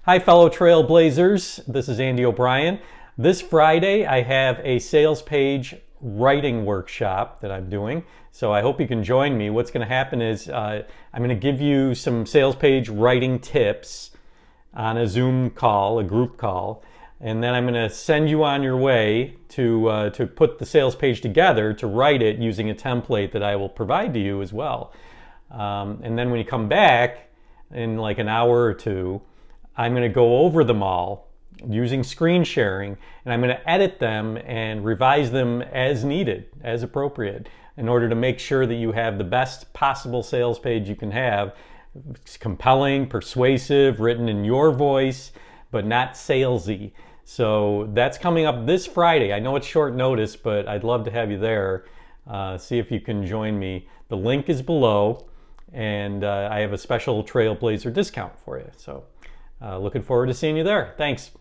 Hi, fellow trailblazers. This is Andy O'Brien. This Friday, I have a sales page writing workshop that I'm doing. So I hope you can join me. What's going to happen is I'm going to give you some sales page writing tips on a Zoom call, a group call, and then I'm going to send you on your way to put the sales page together, to write it using a template that I will provide to you as well. And then when you come back in like an hour or two, I'm going to go over them all using screen sharing, and I'm going to edit them and revise them as needed, as appropriate, in order to make sure that you have the best possible sales page you can have. It's compelling, persuasive, written in your voice, but not salesy. So that's coming up this Friday. I know it's short notice, but I'd love to have you there. See if you can join me. The link is below, and I have a special Trailblazer discount for you. So looking forward to seeing you there. Thanks.